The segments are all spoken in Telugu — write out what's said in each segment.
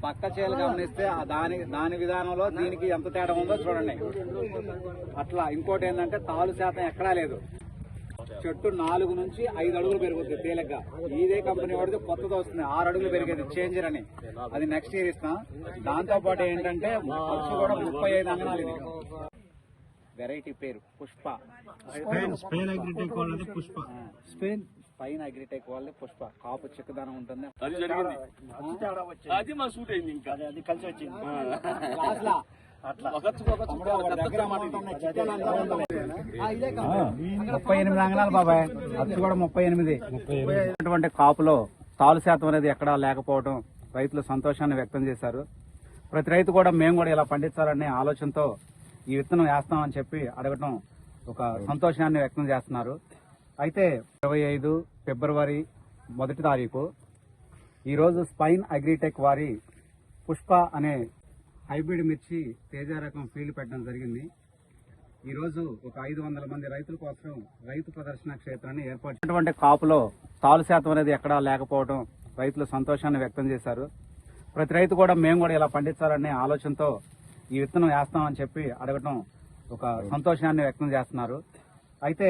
పక్క చేలు గమనిస్తే దాని విధానంలో దీనికి ఎంత తేడా ఉందో చూడండి. అట్లా ఇంకోటి ఏంటంటే తాలు శాతం ఎక్కడా లేదు. చెట్టు 4 నుంచి 5 అడుగులు పెరుగుతుంది తేలిగ్గా. ఇదే కంపెనీ వాడితే కొత్తది వస్తుంది 6 అడుగులు పెరిగేది చేంజర్ అని, అది నెక్స్ట్ ఇయర్ ఇస్తాం. దాంతో పాటు ఏంటంటే ఖర్చు కూడా 35 అంగనాలు. ఇది వెరైటీ పేరు పుష్ప. స్పెయిన్ అగ్రిటెక్ వాళ్ళది పుష్ప. స్పెయిన్ అగ్రిటెక్ వాళ్ళది పుష్ప. కాపు చిక్కదనం ఉంటుంది. అది మా సూట్ అయింది. ఇంకా అది కలిసి వచ్చింది. 38 అంగనాలు బాబాయ్, ఖర్చు కూడా 38. కాపులో తాలు శాతం అనేది ఎక్కడా లేకపోవడం రైతులు సంతోషాన్ని వ్యక్తం చేశారు. ప్రతి రైతు కూడా మేము కూడా ఇలా పండించాలనే ఆలోచనతో ఈ విత్తనం వేస్తామని చెప్పి అడగటం ఒక సంతోషాన్ని వ్యక్తం చేస్తున్నారు. అయితే 25 ఫిబ్రవరి 1 తారీఖు ఈరోజు స్పెయిన్ అగ్రిటెక్ వారి పుష్ప అనే హైబ్రిడ్ మిర్చి తేజ రకం ఫీల్డ్ పెట్టడం జరిగింది. ఈరోజు ఒక 500 మంది రైతుల కోసం రైతు ప్రదర్శన క్షేత్రాన్ని ఏర్పడినటువంటి కాపులో తాలు శాతం అనేది ఎక్కడా లేకపోవడం రైతులు సంతోషాన్ని వ్యక్తం చేశారు. ప్రతి రైతు కూడా మేము కూడా ఇలా పండించాలనే ఆలోచనతో ఈ విత్తనం వేస్తామని చెప్పి అడగటం ఒక సంతోషాన్ని వ్యక్తం చేస్తున్నారు. అయితే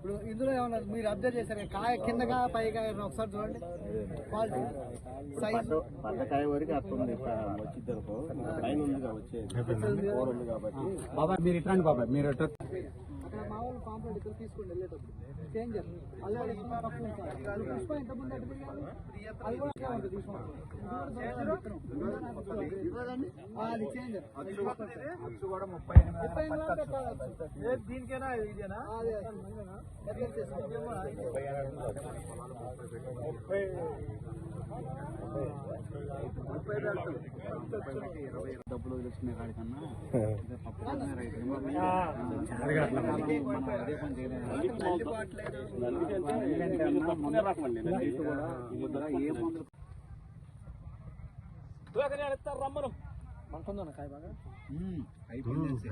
ఇప్పుడు ఇందులో ఏమన్నా మీరు అబ్జర్వ్ చేశారు, కాయ కిందగా పైగా ఒకసారి చూడండి. క్వాలిటీ సైజు పంటకాయ వరకు వస్తుంది. వచ్చింది అనుకో పైన ఉందిగా వచ్చేది ఉంది కాబట్టి. బాబా మీరు ఇట్లాంటి బాబాయ్ మీరు అక్కడ మామూలు పాంప్లెట్ ఇక్కడ తీసుకోండి వెళ్ళేటప్పుడు చేంజర్ అది కూడా పుష్ప ఇంతకుముందు అది కూడా ఉంటుంది. అది చేంజర్ కూడా 38. దీనికైనా ఇదేనా డబ్బులు వదిలేసుకునే కాడికన్నా రమ్మను మనకుందా కాయ బాగా అయిపోయింది.